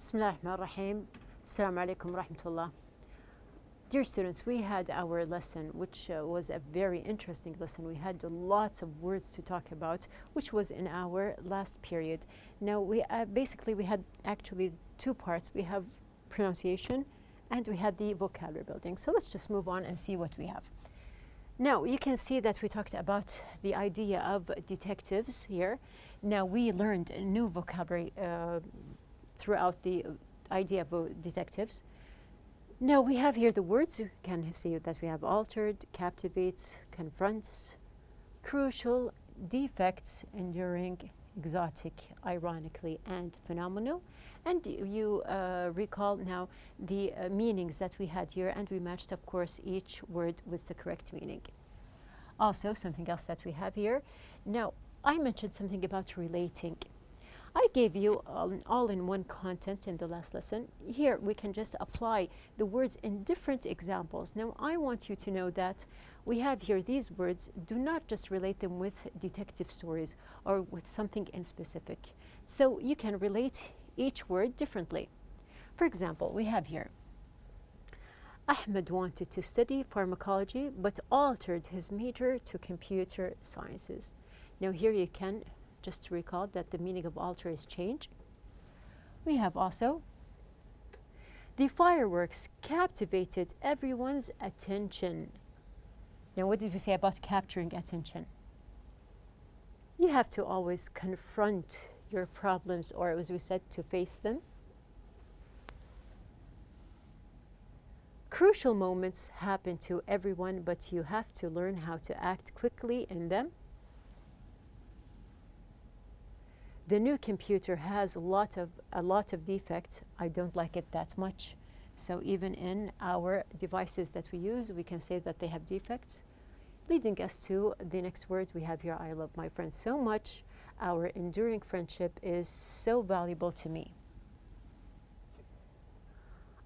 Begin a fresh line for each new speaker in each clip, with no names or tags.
بسم الله الرحمن الرحيم. السلام عليكم ورحمة الله. Dear students, we had our lesson, which was a very interesting lesson. We had lots of words to talk about, which was in our last period. Now, we had actually two parts. We have pronunciation and we had the vocabulary building. So let's just move on and see what we have. Now, you can see that we talked about the idea of detectives here. Now, we learned a new vocabulary throughout the idea of detectives. Now we have here the words. You can see that we have altered, captivates, confronts, crucial, defects, enduring, exotic, ironically, and phenomenal. And you recall now the meanings that we had here, and we matched, of course, each word with the correct meaning. Also, something else that we have here. Now, I mentioned something about relating. I gave you all-in-one content in the last lesson. Here we can just apply the words in different examples. Now I want you to know that we have here these words. Do not just relate them with detective stories or with something in specific. So you can relate each word differently. For example, we have here, Ahmed wanted to study pharmacology but altered his major to computer sciences. Now here you can just recall that the meaning of alter is change. We have also, the fireworks captivated everyone's attention. Now, what did we say about capturing attention? You have to always confront your problems, or as we said, to face them. Crucial moments happen to everyone, but you have to learn how to act quickly in them. The new computer has a lot of defects. I don't like it that much. So even in our devices that we use, we can say that they have defects. Leading us to the next word we have here, I love my friends so much. Our enduring friendship is so valuable to me.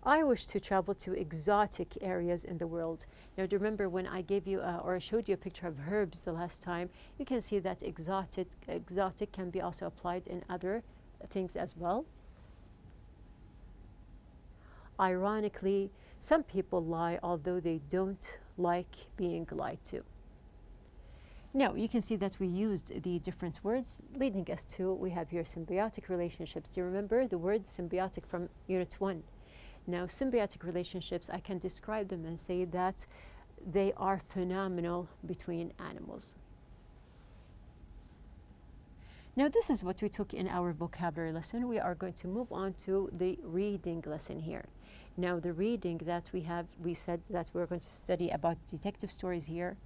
I wish to travel to exotic areas in the world. Now, do you remember when I gave you or showed you a picture of herbs the last time? You can see that exotic can be also applied in other things as well. Ironically, some people lie although they don't like being lied to. Now, you can see that we used the different words, leading us to, we have here symbiotic relationships. Do you remember the word symbiotic from Unit 1? Now, symbiotic relationships, I can describe them and say that they are phenomenal between animals. Now, this is what we took in our vocabulary lesson. We are going to move on to the reading lesson here. Now, the reading that we said that we're going to study about detective stories here.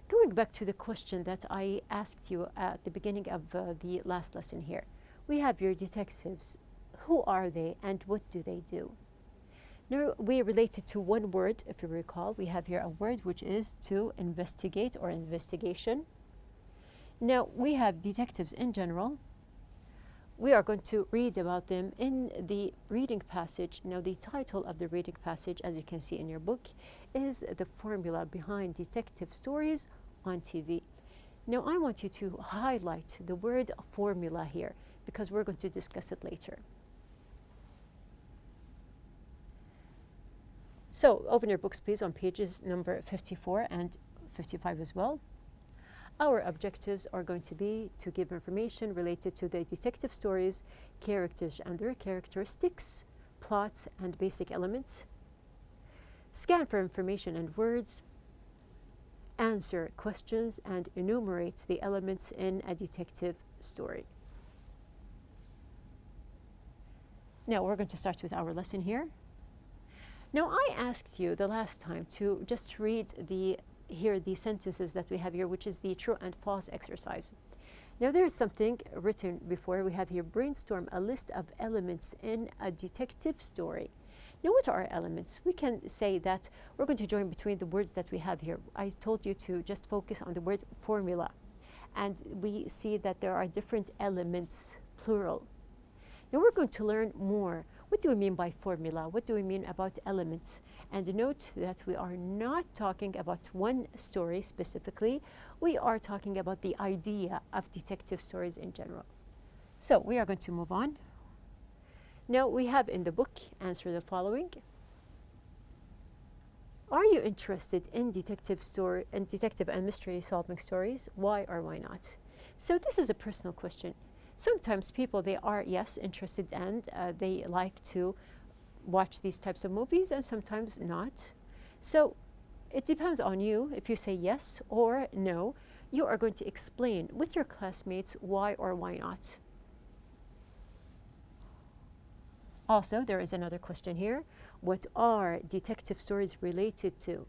Going back to the question that I asked you at the beginning of the last lesson here. We have your detectives. Who are they and what do they do? Now, we related to one word, if you recall. We have here a word which is to investigate or investigation. Now, we have detectives in general. We are going to read about them in the reading passage. Now, the title of the reading passage, as you can see in your book, is The Formula Behind Detective Stories on TV. Now, I want you to highlight the word formula here because we're going to discuss it later. So open your books, please, on pages number 54 and 55 as well. Our objectives are going to be to give information related to the detective stories, characters and their characteristics, plots and basic elements, scan for information and words, answer questions, and enumerate the elements in a detective story. Now we're going to start with our lesson here. Now, I asked you the last time to just read the sentences that we have here, which is the true and false exercise. Now, there is something written before. We have here, brainstorm a list of elements in a detective story. Now, what are elements? We can say that we're going to join between the words that we have here. I told you to just focus on the word formula. And we see that there are different elements, plural. Now, we're going to learn more. What do we mean by formula? What do we mean about elements? And note that we are not talking about one story specifically. We are talking about the idea of detective stories in general. So we are going to move on. Now we have in the book, answer the following. Are you interested in detective and mystery solving stories? Why or why not? So this is a personal question. Sometimes people, they are, yes, interested and they like to watch these types of movies, and sometimes not. So it depends on you. If you say yes or no, you are going to explain with your classmates why or why not. Also, there is another question here. What are detective stories related to?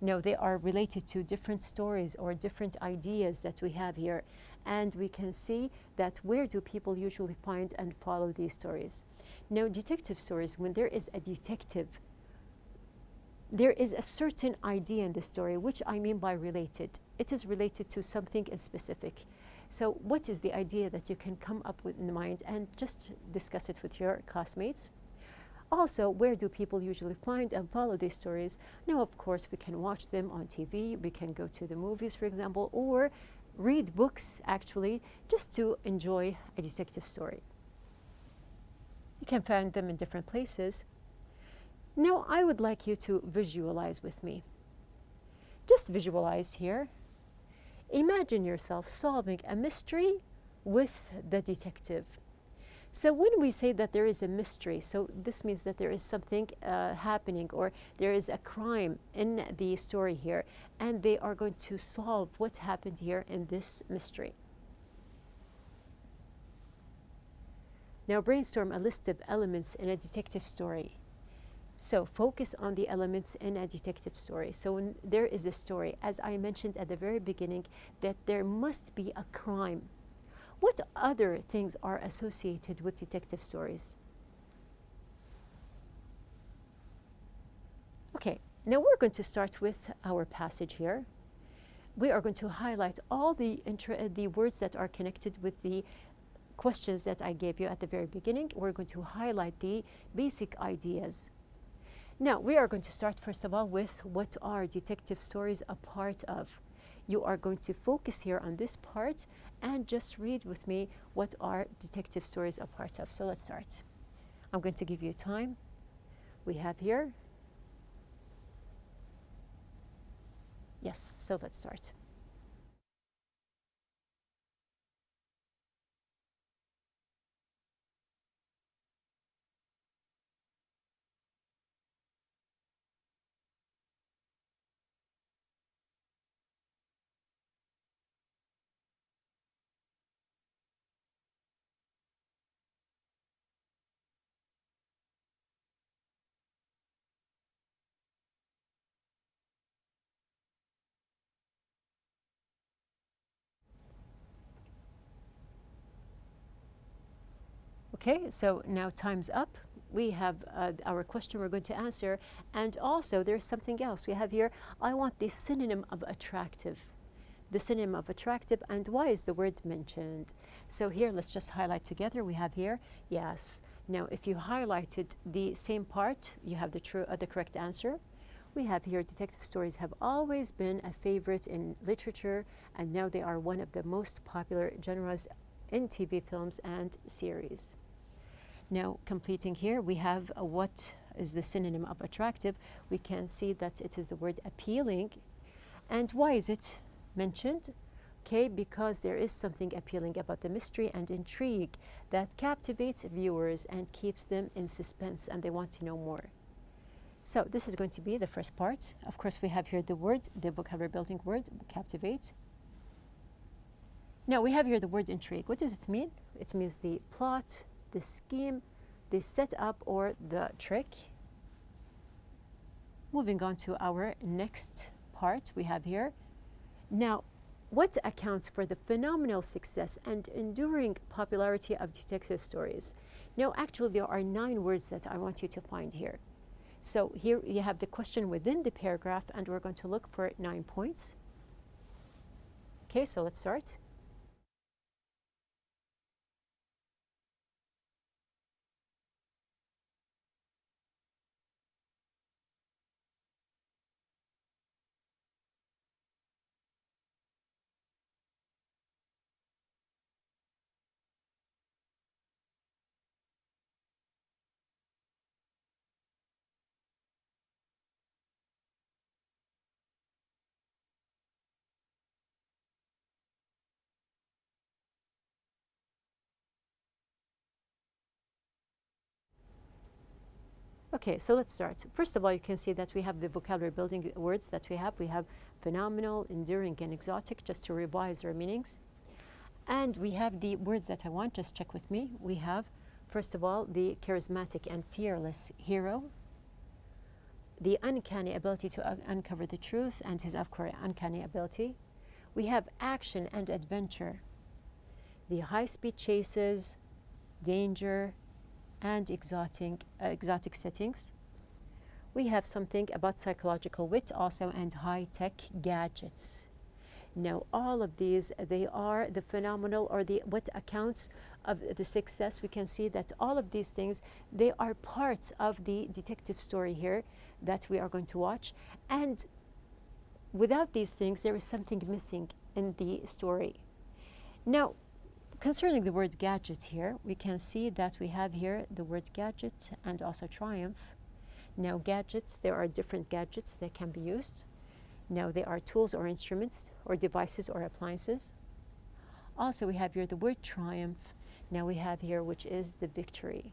No, they are related to different stories or different ideas that we have here. And we can see that where do people usually find and follow these stories? Now, detective stories, when there is a detective, there is a certain idea in the story, which I mean by related. It is related to something in specific. So what is the idea that you can come up with in mind and just discuss it with your classmates? Also, where do people usually find and follow these stories? Now, of course, we can watch them on TV, we can go to the movies, for example, or read books, actually, just to enjoy a detective story. You can find them in different places. Now, I would like you to visualize with me. Just visualize here. Imagine yourself solving a mystery with the detective. So when we say that there is a mystery, so this means that there is something happening, or there is a crime in the story here, and they are going to solve what happened here in this mystery. Now brainstorm a list of elements in a detective story. So focus on the elements in a detective story. So when there is a story, as I mentioned at the very beginning, that there must be a crime. What other things are associated with detective stories? Okay, now we're going to start with our passage here. We are going to highlight all the words that are connected with the questions that I gave you at the very beginning. We're going to highlight the basic ideas. Now, we are going to start first of all with what are detective stories a part of. You are going to focus here on this part and just read with me what are detective stories a part of. So let's start. I'm going to give you time. We have here. Yes, so let's start. Okay, so now time's up. We have our question we're going to answer. And also, there's something else. We have here, I want the synonym of attractive. The synonym of attractive, and why is the word mentioned? So here, let's just highlight together. We have here, yes. Now, if you highlighted the same part, you have the correct answer. We have here, detective stories have always been a favorite in literature, and now they are one of the most popular genres in TV films and series. Now, completing here, we have what is the synonym of attractive. We can see that it is the word appealing. And why is it mentioned? Okay, because there is something appealing about the mystery and intrigue that captivates viewers and keeps them in suspense, and they want to know more. So this is going to be the first part. Of course, we have here the word, the vocabulary building word, captivate. Now, we have here the word intrigue. What does it mean? It means the plot, the scheme, the setup, or the trick. Moving on to our next part we have here. Now, what accounts for the phenomenal success and enduring popularity of detective stories? Now, actually, there are 9 words that I want you to find here. So here you have the question within the paragraph, and we're going to look for 9 points. Okay, so let's start. Okay, so let's start. First of all, you can see that we have the vocabulary building words that we have. We have phenomenal, enduring, and exotic, just to revise their meanings. And we have the words that I want, just check with me. We have, first of all, the charismatic and fearless hero, the uncanny ability to uncover the truth, and his uncanny ability. We have action and adventure, the high-speed chases, danger, and exotic settings. We have something about psychological wit also, and high-tech gadgets. Now, all of these, they are the phenomenal, or the what accounts of the success. We can see that all of these things, they are parts of the detective story here that we are going to watch. And without these things, there is something missing in the story. Now, concerning the word gadget here, we can see that we have here the word gadget and also triumph. Now, gadgets, there are different gadgets that can be used. Now, they are tools or instruments or devices or appliances. Also, we have here the word triumph. Now, we have here which is the victory.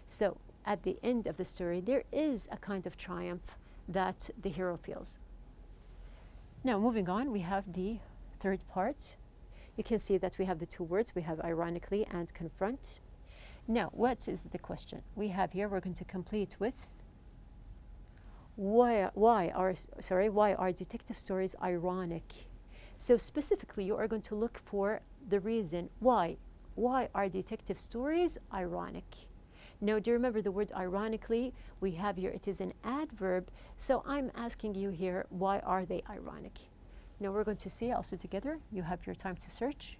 So, at the end of the story, there is a kind of triumph that the hero feels. Now, moving on, we have the third part. You can see that we have the two words. We have ironically and confront. Now, what is the question? We have here, we're going to complete with why are detective stories ironic? So specifically, you are going to look for the reason why. Why are detective stories ironic? Now, do you remember the word ironically? We have here, it is an adverb. So I'm asking you here, why are they ironic? Now we're going to see also together. You have your time to search.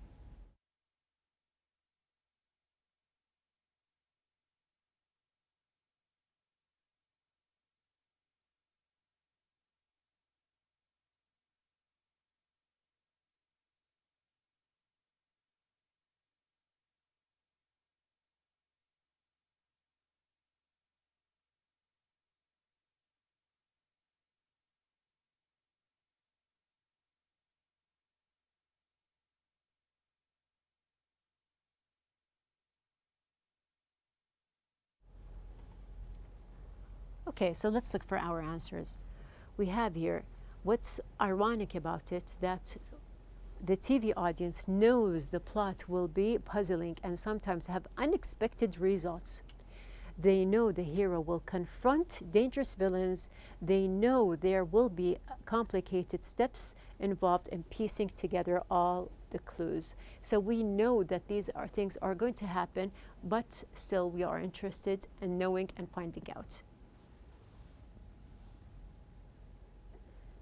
Okay, so let's look for our answers. We have here, what's ironic about it, that the TV audience knows the plot will be puzzling and sometimes have unexpected results. They know the hero will confront dangerous villains. They know there will be complicated steps involved in piecing together all the clues. So we know that these are things are going to happen, but still we are interested in knowing and finding out.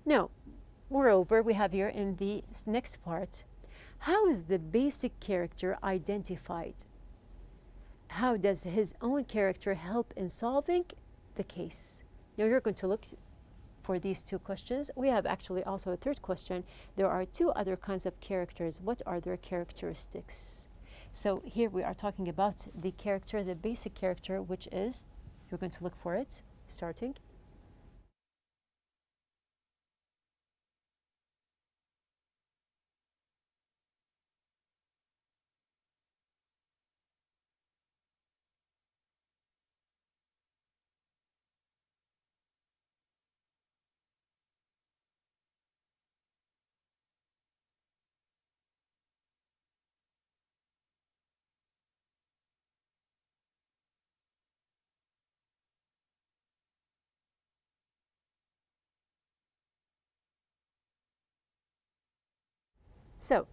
Now, moreover, we have here in the next part, how is the basic character identified? How does his own character help in solving the case? Now, you're going to look for these two questions. We have actually also a third question. There are two other kinds of characters. What are their characteristics? So here we are talking about the character, the basic character, which is, you're going to look for it, starting. So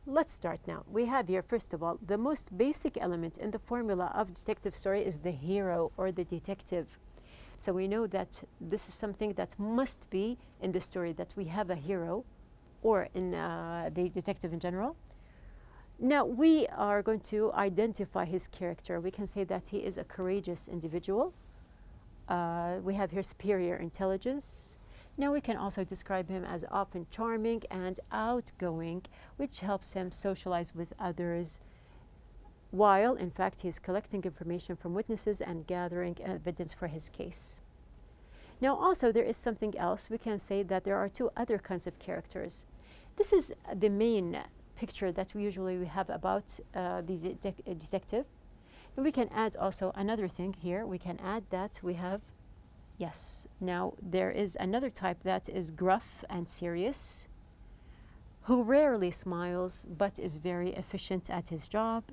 let's start now. We have here, first of all, the most basic element in the formula of detective story is the hero or the detective. So we know that this is something that must be in the story, that we have a hero, or in the detective in general. Now we are going to identify his character. We can say that he is a courageous individual. We have here superior intelligence. Now we can also describe him as often charming and outgoing, which helps him socialize with others, while in fact he's collecting information from witnesses and gathering evidence for his case. Now also there is something else. We can say that there are two other kinds of characters. This is the main picture that we usually have about the detective. And we can add also another thing here. We can add that we have, yes, now there is another type that is gruff and serious, who rarely smiles but is very efficient at his job.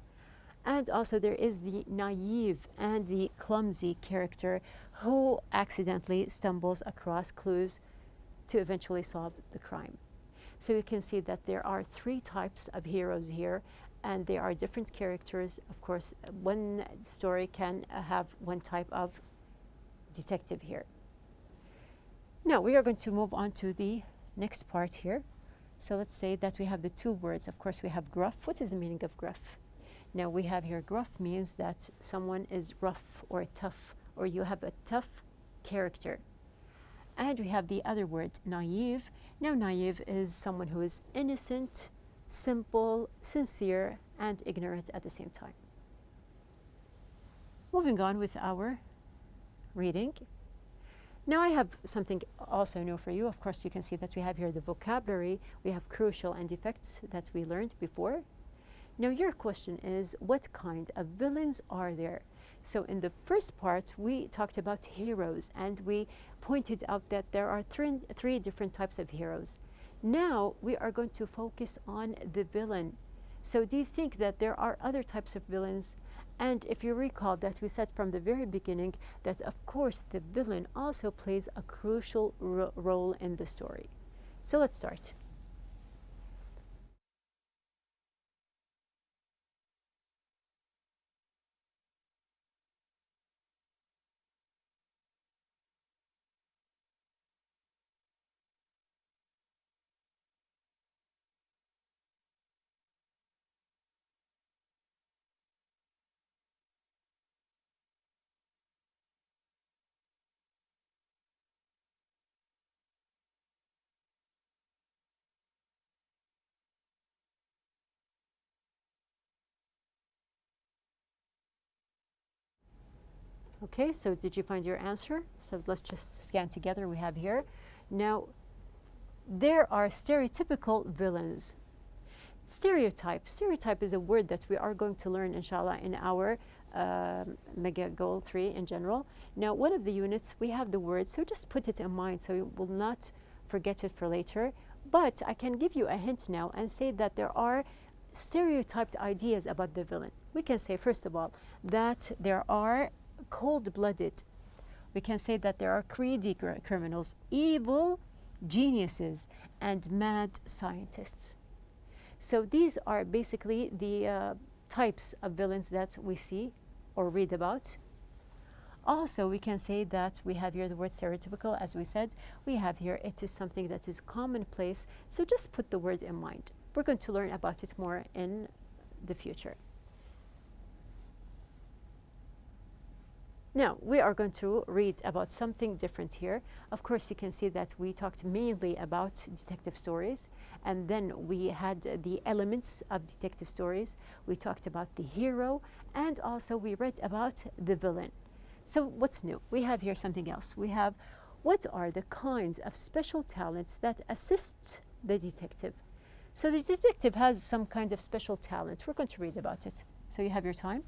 And also there is the naive and the clumsy character who accidentally stumbles across clues to eventually solve the crime. So you can see that there are three types of heroes here, and they are different characters. Of course, one story can have one type of detective here. Now we are going to move on to the next part here. So let's say that we have the two words. Of course, we have gruff. What is the meaning of gruff? Now we have here gruff means that someone is rough or tough, or you have a tough character. And we have the other word, naive. Now naive is someone who is innocent, simple, sincere, and ignorant at the same time. Moving on with our reading. Now I have something also new for you. Of course, you can see that we have here the vocabulary. We have crucial and defects that we learned before. Now your question is, what kind of villains are there? So in the first part, we talked about heroes, and we pointed out that there are three different types of heroes. Now we are going to focus on the villain. So do you think that there are other types of villains? And if you recall that we said from the very beginning that of course the villain also plays a crucial role in the story. So let's start. Okay, so did you find your answer? So let's just scan together. We have here. Now, there are stereotypical villains. Stereotype. Stereotype is a word that we are going to learn, inshallah, in our Mega Goal 3 in general. Now, one of the units, we have the word, so just put it in mind so you will not forget it for later. But I can give you a hint now and say that there are stereotyped ideas about the villain. We can say, first of all, that there are cold-blooded. We can say that there are greedy criminals, evil geniuses, and mad scientists. So these are basically the types of villains that we see or read about. Also, we can say that we have here the word stereotypical. As we said, we have here it is something that is commonplace. So just put the word in mind. We're going to learn about it more in the future. Now, we are going to read about something different here. Of course, you can see that we talked mainly about detective stories, and then we had the elements of detective stories. We talked about the hero, and also we read about the villain. So what's new? We have here something else. We have, what are the kinds of special talents that assist the detective? So the detective has some kind of special talent. We're going to read about it. So you have your time.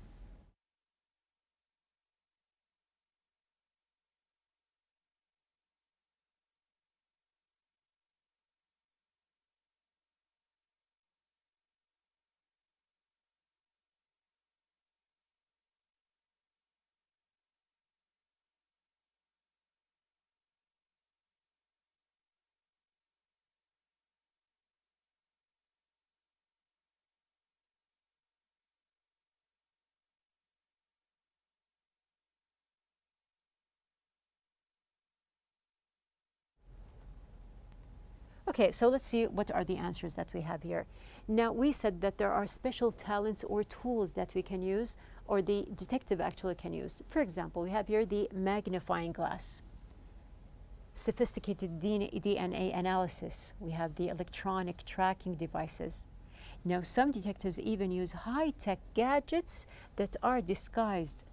Okay, so let's see what are the answers that we have here. Now, we said that there are special talents or tools that we can use, or the detective actually can use. For example, we have here the magnifying glass, sophisticated DNA analysis. We have the electronic tracking devices. Now, some detectives even use high-tech gadgets that are disguised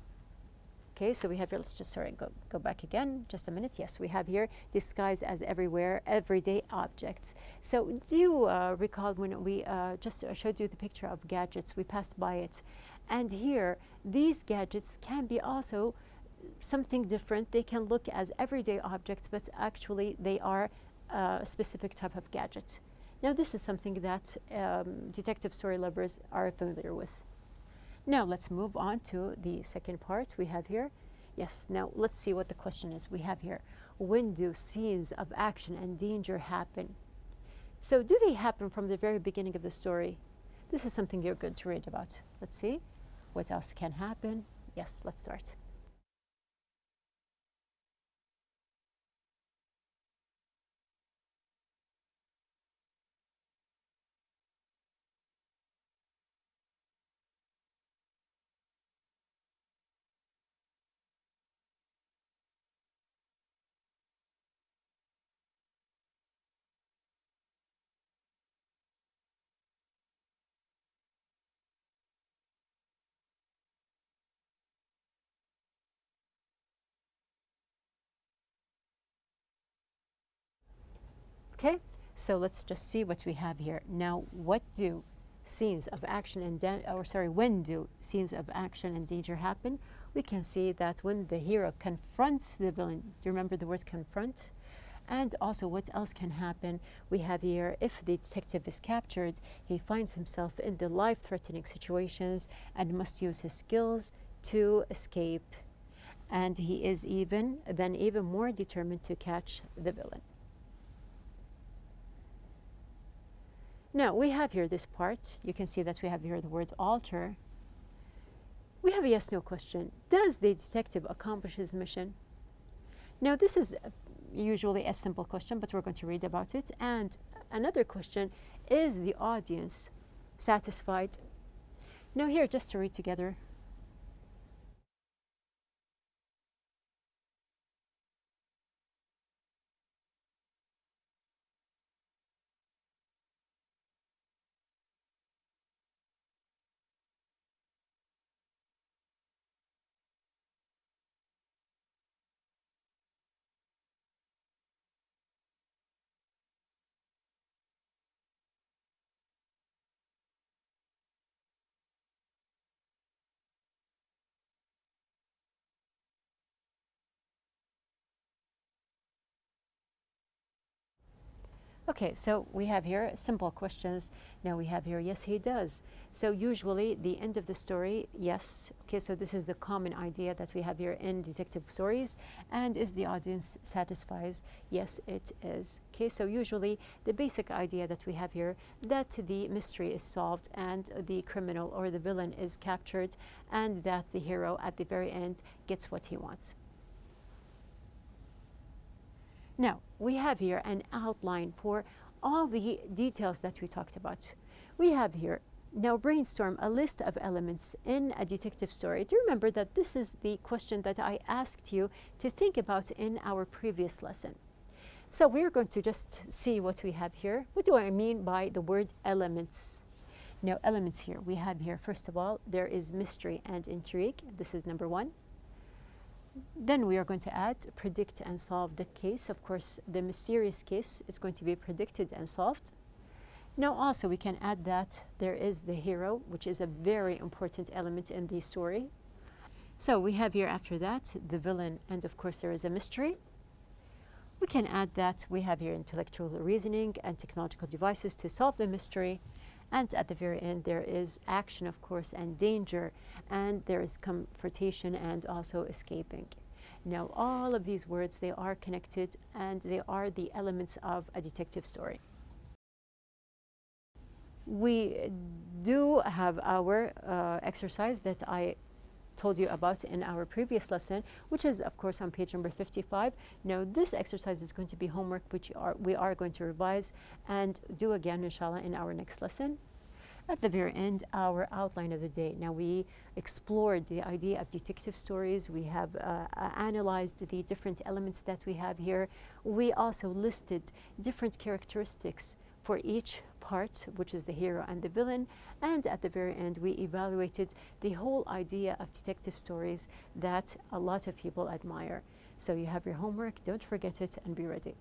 Okay, so we have here, let's just, go back again, just a minute. Yes, we have here disguise as everywhere, everyday objects. So do you recall when we just showed you the picture of gadgets, we passed by it. And here, these gadgets can be also something different. They can look as everyday objects, but actually they are a specific type of gadget. Now this is something that detective story lovers are familiar with. Now let's move on to the second part we have here. Yes, now let's see what the question is. We have here, when do scenes of action and danger happen? So do they happen from the very beginning of the story? This is something you're going to read about. Let's see what else can happen. Yes, let's start. Okay, so let's just see what we have here. Now, what do scenes of action and when do scenes of action and danger happen? We can see that when the hero confronts the villain. Do you remember the word confront? And also, what else can happen? We have here, if the detective is captured, he finds himself in the life-threatening situations and must use his skills to escape. And he is even more determined to catch the villain. Now, we have here this part. You can see that we have here the word alter. We have a yes-no question. Does the detective accomplish his mission? Now, this is usually a simple question, but we're going to read about it. And another question, is the audience satisfied? Now here, just to read together. Okay, so we have here simple questions. Now we have here, yes, he does. So usually the end of the story, yes. Okay, so this is the common idea that we have here in detective stories. And is the audience satisfied? Yes, it is. Okay, so usually the basic idea that we have here, that the mystery is solved and the criminal or the villain is captured, and that the hero at the very end gets what he wants. Now, we have here an outline for all the details that we talked about. We have here, now brainstorm a list of elements in a detective story. Do you remember that this is the question that I asked you to think about in our previous lesson? So we're going to just see what we have here. What do I mean by the word elements? Now, elements here, we have here, first of all, there is mystery and intrigue. This is number one. Then we are going to add predict and solve the case. Of course, the mysterious case is going to be predicted and solved. Now also we can add that there is the hero, which is a very important element in the story. So we have here after that the villain, and of course there is a mystery. We can add that we have here intellectual reasoning and technological devices to solve the mystery. And at the very end, there is action, of course, and danger, and there is confrontation and also escaping. Now, all of these words, they are connected, and they are the elements of a detective story. We do have our exercise that I told you about in our previous lesson, which is, of course, on page number 55. Now, this exercise is going to be homework, which we are going to revise and do again, inshallah, in our next lesson. At the very end, our outline of the day. Now, we explored the idea of detective stories. We have analyzed the different elements that we have here. We also listed different characteristics for each part, which is the hero and the villain, and at the very end we evaluated the whole idea of detective stories that a lot of people admire. So you have your homework, don't forget it, and be ready.